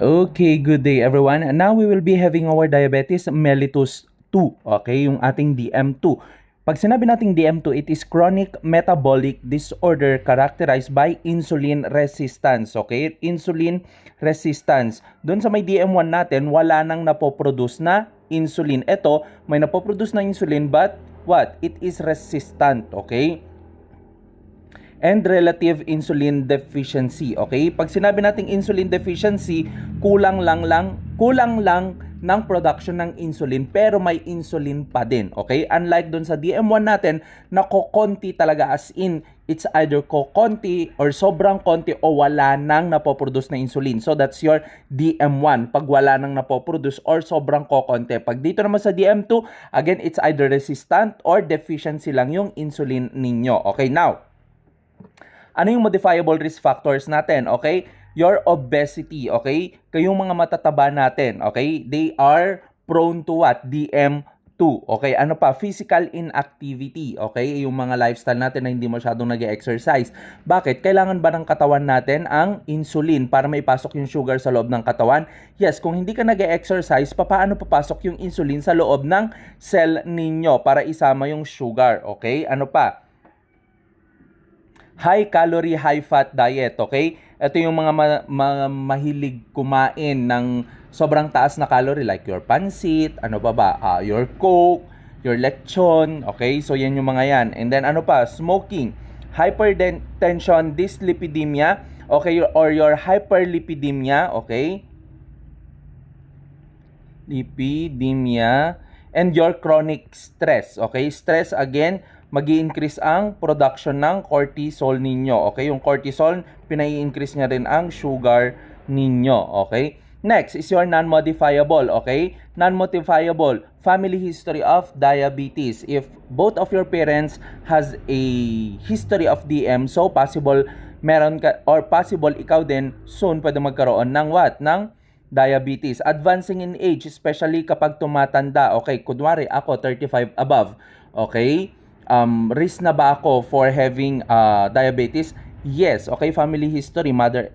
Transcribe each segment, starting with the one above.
Okay, good day everyone. And now we will be having our diabetes mellitus 2, okay, yung ating DM2. Pag sinabi nating DM2, it is chronic metabolic disorder characterized by insulin resistance, okay? Insulin resistance. Doon sa may DM1 natin, wala nang napoproduce na insulin. Ito, may napoproduce na insulin but what? It is resistant, okay? And relative insulin deficiency. Okay? Pag sinabi nating insulin deficiency, kulang lang ng production ng insulin pero may insulin pa din. Okay? Unlike dun sa DM1 natin na kokonti talaga, as in it's either kokonti or sobrang konti o wala nang napoproduce na insulin. So that's your DM1 pag wala nang napoproduce or sobrang kokonti. Pag dito naman sa DM2, again, it's either resistant or deficiency lang yung insulin ninyo. Okay? Now, ano yung modifiable risk factors natin, okay? Your obesity, okay? Kayong mga matataba natin, okay? They are prone to what? DM2, okay? Ano pa? Physical inactivity, okay? Yung mga lifestyle natin na hindi masyadong nag-exercise. Bakit? Kailangan ba ng katawan natin ang insulin para maipasok yung sugar sa loob ng katawan? Yes, kung hindi ka nag-exercise, paano papasok yung insulin sa loob ng cell ninyo para isama yung sugar, okay? Ano pa? High calorie, high fat diet, okay? Ito yung mga mahilig kumain ng sobrang taas na calorie like your pansit, ano ba? Your Coke, your lechon, okay? So yan yung mga yan. And then ano pa? Smoking, hypertension, dyslipidemia, okay? Or your hyperlipidemia, okay? Lipidemia, and your chronic stress, okay? Stress, again, magi-increase ang production ng cortisol ninyo. Okay? Yung cortisol, pinai-increase niya rin ang sugar ninyo. Okay? Next is your non-modifiable. Okay? Non-modifiable, family history of diabetes. If both of your parents has a history of DM, so possible meron ka or possible ikaw din soon pwede magkaroon ng what? Ng diabetes. Advancing in age, especially kapag tumatanda. Okay, kunwari ako 35 above. Okay? Risk na ba ako for having diabetes? Yes. Okay, family history, mother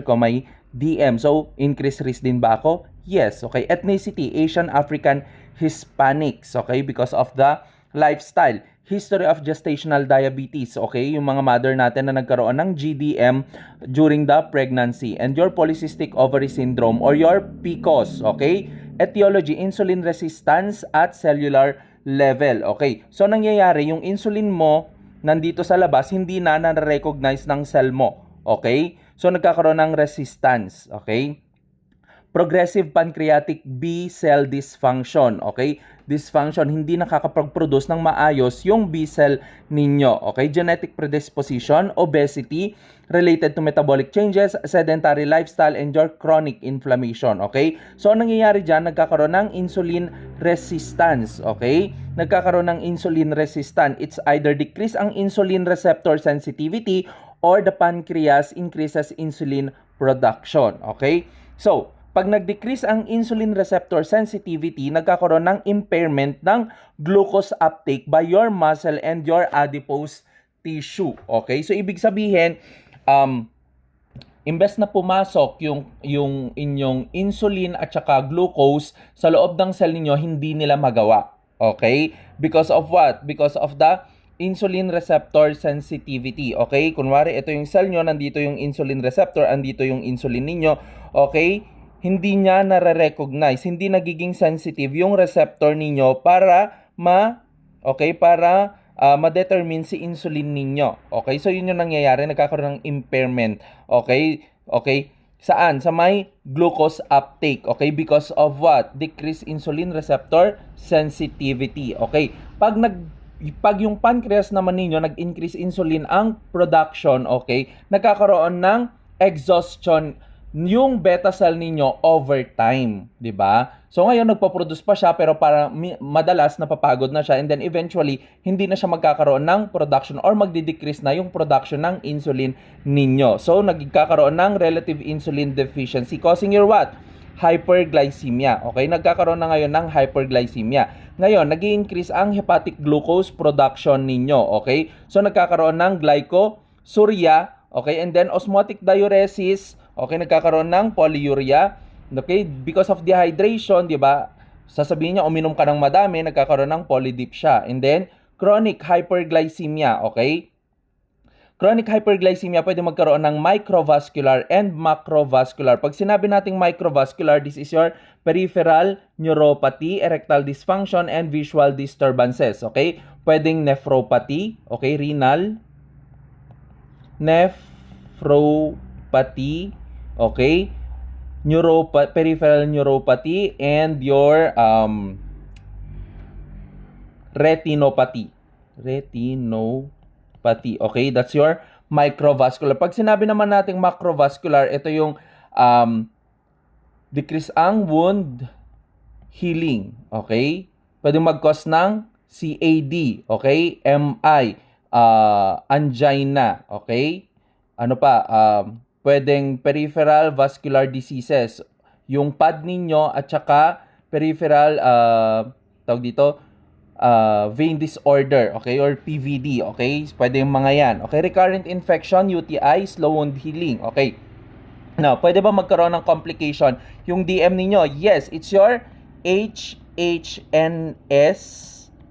ko may DM. So, increased risk din ba ako? Yes. Okay, ethnicity, Asian, African, Hispanics. Okay, because of the lifestyle. History of gestational diabetes. Okay, yung mga mother natin na nagkaroon ng GDM during the pregnancy. And your polycystic ovary syndrome or your PCOS. Okay, etiology, insulin resistance at cellular level. Okay. So, nangyayari, yung insulin mo nandito sa labas, hindi na na-recognize ng cell mo. Okay. So, nagkakaroon ng resistance. Okay. Progressive pancreatic B cell dysfunction. Okay. Dysfunction, hindi nakakapag-produce ng maayos yung B cell ninyo. Okay. Genetic predisposition, obesity, related to metabolic changes, sedentary lifestyle, and your chronic inflammation. Okay? So, ang nangyayari dyan, nagkakaroon ng insulin resistance. Okay? Nagkakaroon ng insulin resistance. It's either decrease ang insulin receptor sensitivity or the pancreas increases insulin production. Okay? So, pag nag-decrease ang insulin receptor sensitivity, nagkakaroon ng impairment ng glucose uptake by your muscle and your adipose tissue. Okay? So, ibig sabihin, imbes na pumasok yung inyong insulin at saka glucose sa loob ng cell niyo, hindi nila magawa. Okay? Because of what? Because of the insulin receptor sensitivity. Okay? Kunwari, ito yung cell nyo, nandito yung insulin receptor, andito yung insulin ninyo. Okay? Hindi niya nare-recognize, hindi nagiging sensitive yung receptor ninyo para ma-determine si insulin ninyo. Okay? So, yun yung nangyayari. Nagkakaroon ng impairment. Okay? Okay? Saan? Sa may glucose uptake. Okay? Because of what? Decreased insulin receptor sensitivity. Okay? Pag yung pancreas naman ninyo, nag-increase insulin ang production, okay? Nagkakaroon ng exhaustion yung beta cell ninyo over time, 'di ba? So ngayon nagpo-produce pa siya pero para madalas napapagod na siya, and then eventually hindi na siya magkakaroon ng production or magdi-decrease na yung production ng insulin ninyo. So nagkakaroon ng relative insulin deficiency causing your what? Hyperglycemia. Okay, nagkakaroon na ngayon ng hyperglycemia. Ngayon, nag-i-increase ang hepatic glucose production ninyo. Okay? So nagkakaroon ng glycosuria, okay? And then osmotic diuresis. Okay, nagkakaroon ng polyuria. Okay, because of dehydration, di ba? Sasabihin niya, uminom ka ng madami, nagkakaroon ng polydipsia. And then, chronic hyperglycemia, okay? Chronic hyperglycemia, pwede magkaroon ng microvascular and macrovascular. Pag sinabi nating microvascular, this is your peripheral neuropathy, erectile dysfunction, and visual disturbances. Okay? Pwedeng nephropathy, okay? Renal, nephropathy, okay? Peripheral neuropathy, and your retinopathy. Okay, that's your microvascular. Pag sinabi naman nating macrovascular, ito yung decrease ang wound healing. Okay? Pwede mag-cause ng CAD. Okay? MI. Angina. Okay? Ano pa? Pwedeng peripheral vascular diseases. Yung pad ninyo at saka peripheral, tawag dito, vein disorder, okay, or PVD, okay? Pwede yung mga yan. Okay, recurrent infection, UTI, slow wound healing, okay? Now, pwede ba magkaroon ng complication? Yung DM ninyo, yes, it's your HHNS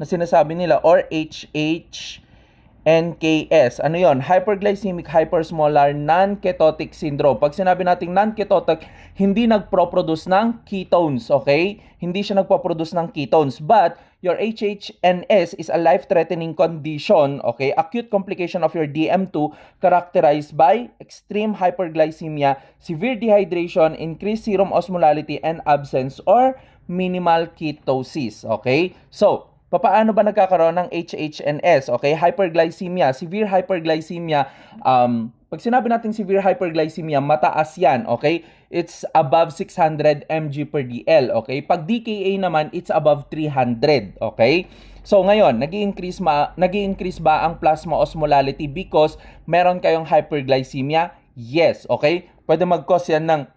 na sinasabi nila or HHNKS. Ano yon? Hyperglycemic hypersmolar non-ketotic syndrome. Pag sinabi nating non-ketotic, hindi nagpo-produce ng ketones, okay? Hindi siya nagpo-produce ng ketones. But your HHNS is a life-threatening condition, okay? Acute complication of your DM2 characterized by extreme hyperglycemia, severe dehydration, increased serum osmolality, and absence or minimal ketosis, okay? So, paano ba nagkakaroon ng HHNS? Okay, hyperglycemia, severe hyperglycemia. Pag sinabi natin severe hyperglycemia, mataas yan, okay? It's above 600 mg per dl, okay? Pag DKA naman, it's above 300, okay? So ngayon, nag-i-increase ba ang plasma osmolality because meron kayong hyperglycemia? Yes, okay? Pwede mag-cause yan ng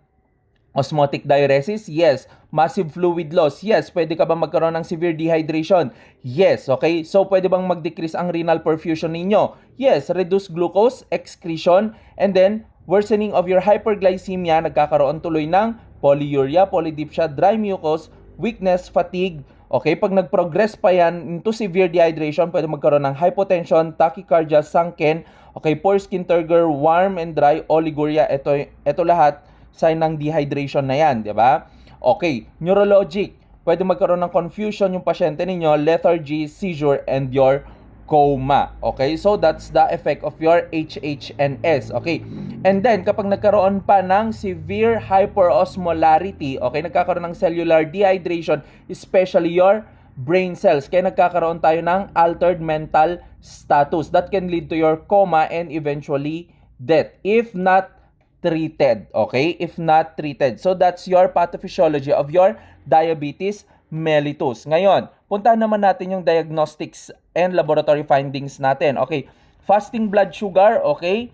osmotic diuresis? Yes. Massive fluid loss? Yes. Pwede ka ba magkaroon ng severe dehydration? Yes. Okay? So, pwede bang mag-decrease ang renal perfusion ninyo? Yes. Reduce glucose excretion, and then worsening of your hyperglycemia, nagkakaroon tuloy ng polyuria, polydipsia, dry mucus, weakness, fatigue. Okay? Pag nag-progress pa yan into severe dehydration, pwede magkaroon ng hypotension, tachycardia, sunken, okay, poor skin turgor, warm and dry, oliguria. Ito lahat sign ng dehydration na yan, di ba? Okay, neurologic. Pwede magkaroon ng confusion yung pasyente ninyo, lethargy, seizure, and your coma. Okay, so that's the effect of your HHNS. Okay, and then kapag nagkaroon pa ng severe hyperosmolarity, okay, nagkakaroon ng cellular dehydration, especially your brain cells, kaya nagkakaroon tayo ng altered mental status. That can lead to your coma and eventually death if not treated, okay? If not treated. So, that's your pathophysiology of your diabetes mellitus. Ngayon, puntahan naman natin yung diagnostics and laboratory findings natin. Okay, fasting blood sugar, okay?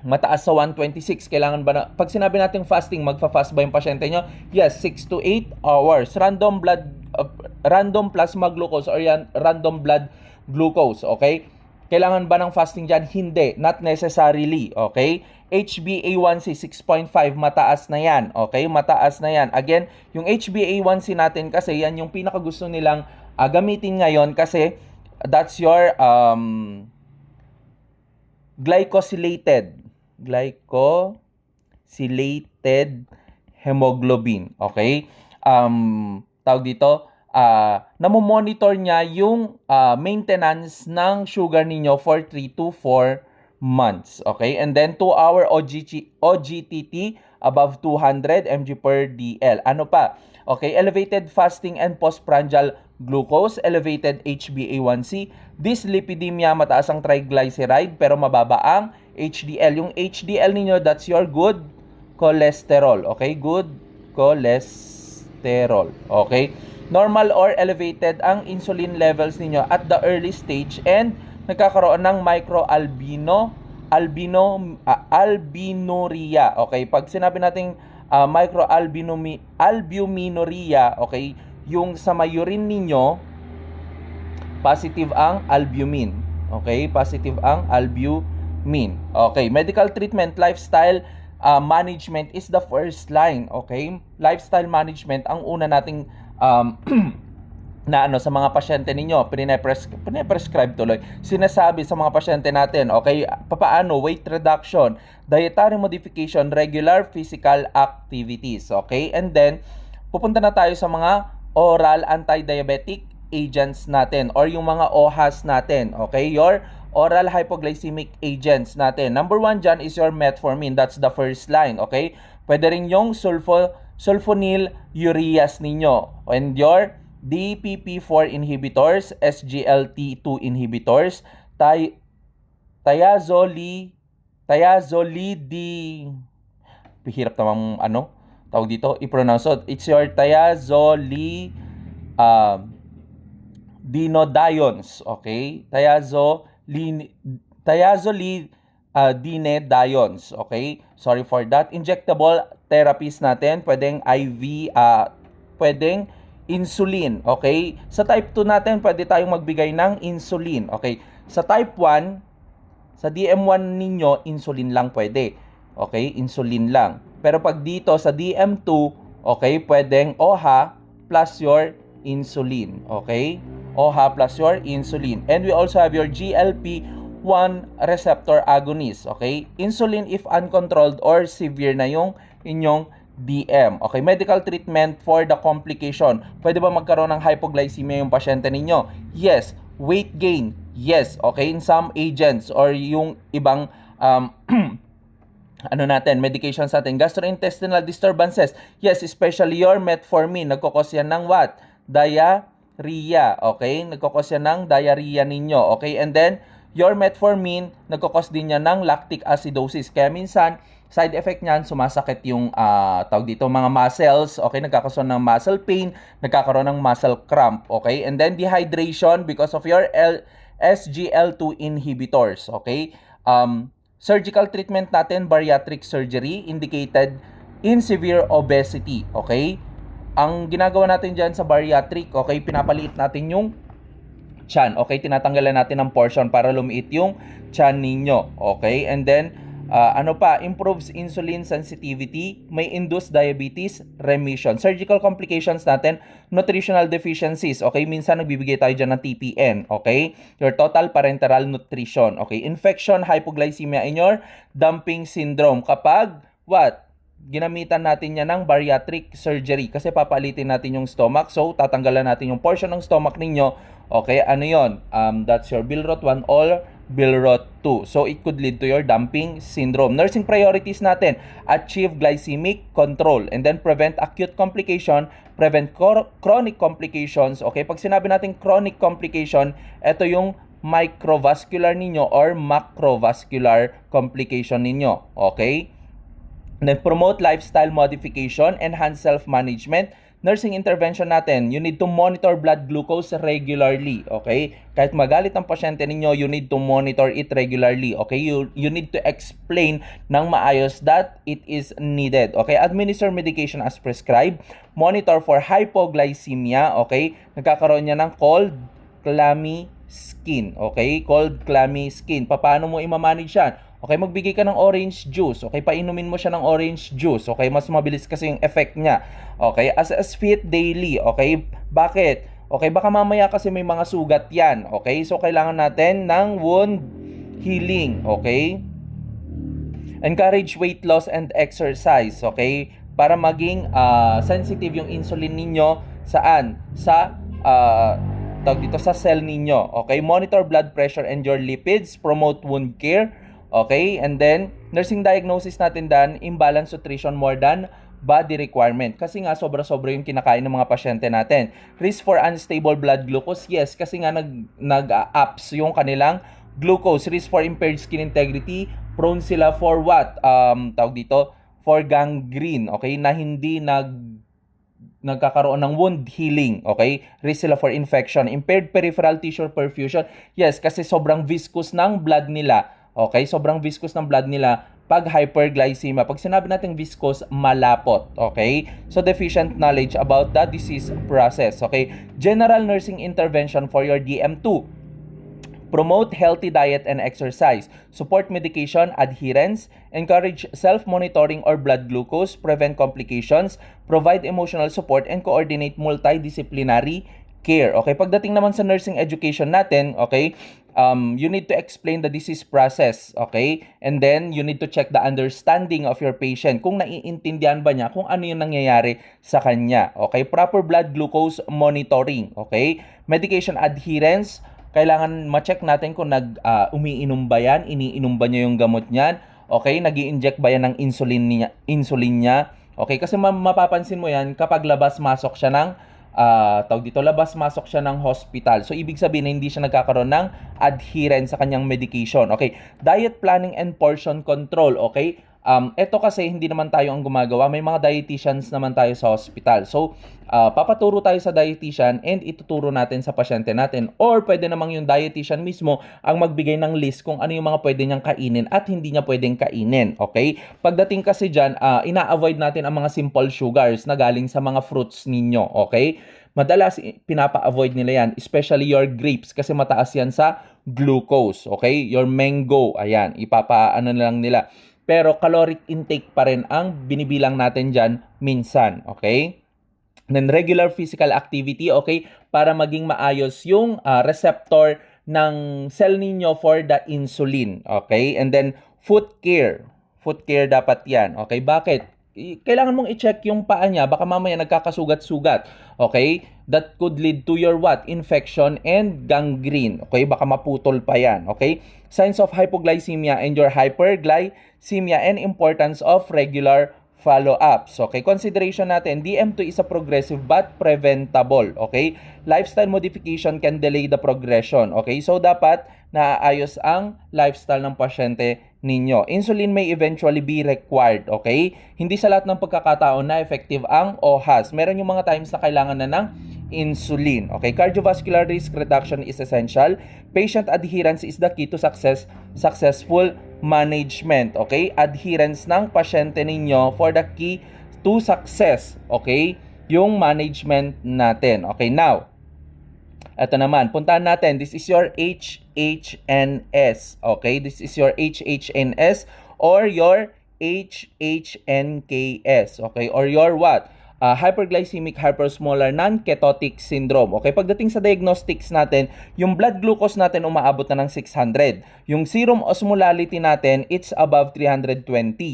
Mataas sa 126. Kailangan ba na, pag sinabi natin fasting, magfa-fast ba yung pasyente nyo? Yes, 6 to 8 hours. Random plasma glucose or yan, random blood glucose, okay? Kailangan ba ng fasting dyan? Hindi. Not necessarily. Okay? HbA1c 6.5, mataas na yan. Okay? Mataas na yan. Again, yung HbA1c natin kasi yan yung pinakagusto nilang gamitin ngayon kasi that's your glycosylated hemoglobin. Okay? Tawag dito, namomonitor niya yung maintenance ng sugar ninyo for 3 to 4 months. Okay? And then 2-hour OGTT above 200 mg per dl. Ano pa? Okay, elevated fasting and postprandial glucose, elevated HbA1c, dyslipidemia, mataas ang triglyceride pero mababa ang HDL. Yung HDL ninyo, that's your good cholesterol. Okay? Good cholesterol. Okay? Normal or elevated ang insulin levels ninyo at the early stage and nagkakaroon ng albinuria. Okay, pag sinabi nating albuminuria, okay, yung sa may urine ninyo positive ang albumin. Okay, positive ang albumin. Okay, medical treatment, lifestyle management is the first line, okay? Lifestyle management ang una nating na sa mga pasyente ninyo, pine-prescribe tuloy. Sinasabi sa mga pasyente natin, okay, papaano? Weight reduction, dietary modification, regular physical activities, okay? And then, pupunta na tayo sa mga oral anti-diabetic agents natin or yung mga OHAs natin, okay? Your oral hypoglycemic agents natin. Number 1 dyan is your metformin. That's the first line, okay? Pwede rin yung sulfonylureas ninyo. And your DPP-4 inhibitors, SGLT2 inhibitors, hirap namang tawag dito, i-pronounce. So, it's your thiazolidinodions, okay? Thiazolidinedions, okay? Sorry for that. Injectable therapies natin, pwedeng IV, pwedeng insulin, okay? Sa type 2 natin, pwede tayong magbigay ng insulin, okay? Sa type 1, sa DM1 ninyo, insulin lang pwede, okay? Insulin lang. Pero pag dito sa DM2, okay, pwedeng OHA plus your insulin, okay? OHA plus your insulin. And we also have your GLP-1 receptor agonist, okay? Insulin if uncontrolled or severe na yung inyong DM. Okay, medical treatment for the complication. Pwede ba magkaroon ng hypoglycemia yung pasyente ninyo? Yes. Weight gain? Yes. Okay, in some agents or yung ibang medications natin. Gastrointestinal disturbances? Yes, especially your metformin. Nagkakos yan ng what? Diarrhea. Okay, nagkakos yan ng diarrhea ninyo. Okay, and then your metformin, nagkakos din yan ng lactic acidosis. Kaya minsan, side effect niyan, sumasakit yung mga muscles, okay? Nagkakaroon ng muscle pain, nagkakaroon ng muscle cramp, okay? And then dehydration because of your SGL2 inhibitors, okay? Surgical treatment natin, bariatric surgery indicated in severe obesity, okay? Ang ginagawa natin diyan sa bariatric, okay, pinapaliit natin yung tiyan, okay? Tinatanggalan natin ng portion para lumiit yung tiyan ninyo, okay? And then improves insulin sensitivity, may induce diabetes remission. Surgical complications natin, nutritional deficiencies, okay? Minsan nagbibigay tayo dyan ng TPN, okay? Your total parenteral nutrition, okay? Infection, hypoglycemia in your dumping syndrome. Kapag, ginamitan natin yan ng bariatric surgery kasi papalitin natin yung stomach. So, tatanggalan natin yung portion ng stomach ninyo. Okay, ano yon? That's your Billroth 1 or Billroth 2. So, it could lead to your dumping syndrome. Nursing priorities natin, achieve glycemic control and then prevent acute complication, prevent chronic complications. Okay, pag sinabi natin chronic complication, ito yung microvascular ninyo or macrovascular complication ninyo. Okay? And then promote lifestyle modification, enhance self-management. Nursing intervention natin, you need to monitor blood glucose regularly, okay? Kahit magalit ang pasyente ninyo, you need to monitor it regularly, okay? You need to explain ng maayos that it is needed, okay? Administer medication as prescribed. Monitor for hypoglycemia, okay? Nagkakaroon niya ng cold, clammy skin, okay? Cold, clammy skin. Paano mo i-manage yan? Okay, magbigay ka ng orange juice. Okay, painumin mo siya ng orange juice. Okay, mas mabilis kasi yung effect niya. Okay, assess fit daily. Okay, bakit? Okay, baka mamaya kasi may mga sugat yan. Okay, so kailangan natin ng wound healing. Okay, encourage weight loss and exercise. Okay, para maging sensitive yung insulin ninyo saan? Sa sa cell ninyo. Okay, monitor blood pressure and your lipids, promote wound care. Okay, and then nursing diagnosis natin dan, imbalance nutrition more than body requirement. Kasi nga sobra-sobra yung kinakain ng mga pasyente natin. Risk for unstable blood glucose, yes, kasi nga nag-ups yung kanilang glucose. Risk for impaired skin integrity, prone sila for what? For gangrene, okay, na hindi nagkakaroon ng wound healing, okay? Risk sila for infection. Impaired peripheral tissue perfusion, yes, kasi sobrang viscous ng blood nila. Okay, sobrang viscous ng blood nila pag hyperglycemia. Pag sinabi natin viscous, malapot. Okay? So, deficient knowledge about the disease process. Okay? General nursing intervention for your DM2. promote healthy diet and exercise, support medication adherence, encourage self-monitoring or blood glucose, prevent complications, provide emotional support, and coordinate multidisciplinary care. Okay, pagdating naman sa nursing education natin, okay, you need to explain the disease process, okay? And then, you need to check the understanding of your patient, kung naiintindihan ba niya kung ano yung nangyayari sa kanya, okay? Proper blood glucose monitoring, okay? Medication adherence, kailangan ma-check natin kung umiinom ba yan, iniinom ba niya yung gamot niyan, okay? Nag-i-inject ba yan ng insulin niya, okay? Kasi mapapansin mo yan kapag labas-masok siya ng labas-masok siya ng hospital. So, ibig sabihin na hindi siya nagkakaroon ng adherence sa kanyang medication. Okay, diet planning and portion control, okay? Ito kasi hindi naman tayo ang gumagawa. May mga dietitians naman tayo sa hospital. So, papaturo tayo sa dietitian and ituturo natin sa pasyente natin. Or pwede namang yung dietitian mismo ang magbigay ng list kung ano yung mga pwede niyang kainin at hindi niya pwedeng kainin. Okay? Pagdating kasi dyan, ina-avoid natin ang mga simple sugars na galing sa mga fruits ninyo. Okay? Madalas pinapa-avoid nila yan, especially your grapes kasi mataas yan sa glucose. Okay? Your mango, ayan, ipapaano na lang nila. Pero caloric intake pa rin ang binibilang natin dyan minsan, okay? Then regular physical activity, okay? Para maging maayos yung receptor ng cell ninyo for the insulin, okay? And then foot care. Foot care dapat yan, okay? Bakit? Kailangan mong i-check yung paa niya, baka mamaya nagkakasugat-sugat, okay? That could lead to your what? Infection and gangrene, okay? Baka maputol pa yan, okay? Signs of hypoglycemia and your hyperglycemia and importance of regular follow-ups, okay? Consideration natin, DM2 is a progressive but preventable, okay? Lifestyle modification can delay the progression, okay? So, dapat naayos ang lifestyle ng pasyente ninyo. Insulin may eventually be required, okay? Hindi sa lahat ng pagkakataon na effective ang OHAS. Meron yung mga times na kailangan na ng insulin, okay? Cardiovascular risk reduction is essential. Patient adherence is the key to successful management, okay? Adherence ng pasyente ninyo for the key to success, okay? Yung management natin. Okay, now, ito naman, puntahan natin. This is your HHNS. Okay? This is your HHNS or your HHNKS. Okay? Or your what? Hyperglycemic hypersmolar non-ketotic syndrome. Okay? Pagdating sa diagnostics natin, yung blood glucose natin umaabot na ng 600. Yung serum osmolality natin, it's above 320.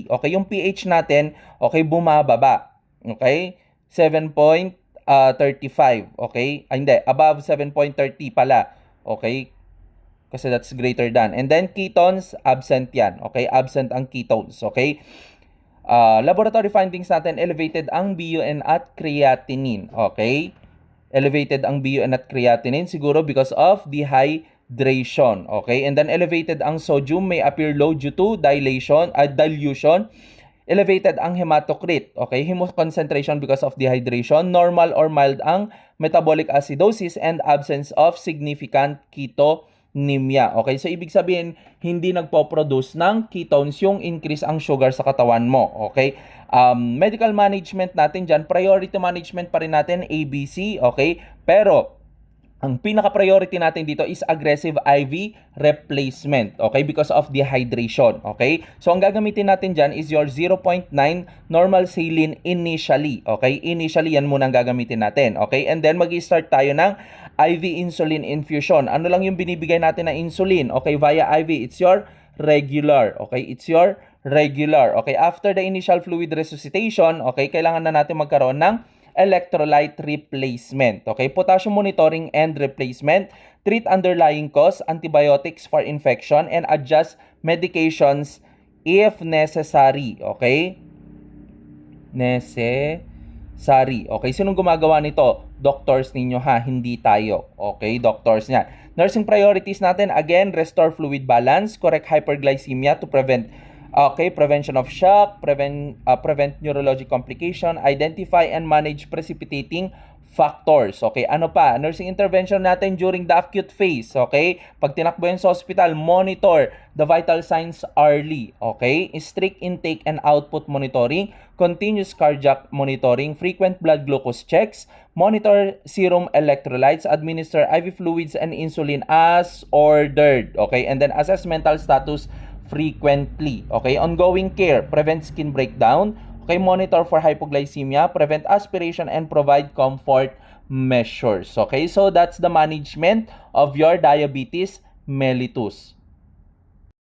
Okay? Yung pH natin, okay, bumababa. Okay? 7.35, okay? Hindi, above 7.30 pala, okay? Kasi that's greater than. And then, ketones, absent yan, okay? Absent ang ketones, okay? Laboratory findings natin, elevated ang BUN at creatinine, okay? Elevated ang BUN at creatinine, siguro because of dehydration, okay? And then, elevated ang sodium, may appear low due to dilution. Elevated ang hematocrit, okay? Hemoconcentration because of dehydration. Normal or mild ang metabolic acidosis and absence of significant ketonemia. Okay, so ibig sabihin, hindi nagpo-produce ng ketones yung increase ang sugar sa katawan mo. Okay, medical management natin dyan, priority management pa rin natin, ABC, okay? Pero, ang pinaka-priority natin dito is aggressive IV replacement, okay? Because of dehydration, okay? So, ang gagamitin natin dyan is your 0.9 normal saline initially, okay? Initially, yan muna ang gagamitin natin, okay? And then, mag-start tayo ng IV insulin infusion. Ano lang yung binibigay natin na insulin, okay? Via IV, it's your regular, okay? It's your regular, okay? After the initial fluid resuscitation, okay? Kailangan na natin magkaroon ng electrolyte replacement. Okay, potassium monitoring and replacement, treat underlying cause, antibiotics for infection, and adjust medications if necessary. Okay? Necessary. Okay, sinong gumagawa nito? Doctors ninyo ha, hindi tayo. Okay, doctors niyan. Nursing priorities natin, again, restore fluid balance, correct hyperglycemia to prevent Okay, prevention of shock, prevent neurologic complication, identify and manage precipitating factors. Okay, ano pa? Nursing intervention natin during the acute phase. Okay, pag tinakbo yan sa hospital, monitor the vital signs early. Okay, strict intake and output monitoring, continuous cardiac monitoring, frequent blood glucose checks, monitor serum electrolytes, administer IV fluids and insulin as ordered. Okay, and then assess mental status frequently. Okay, ongoing care, prevent skin breakdown. Okay, monitor for hypoglycemia, prevent aspiration, and provide comfort measures. Okay, so that's the management of your diabetes mellitus.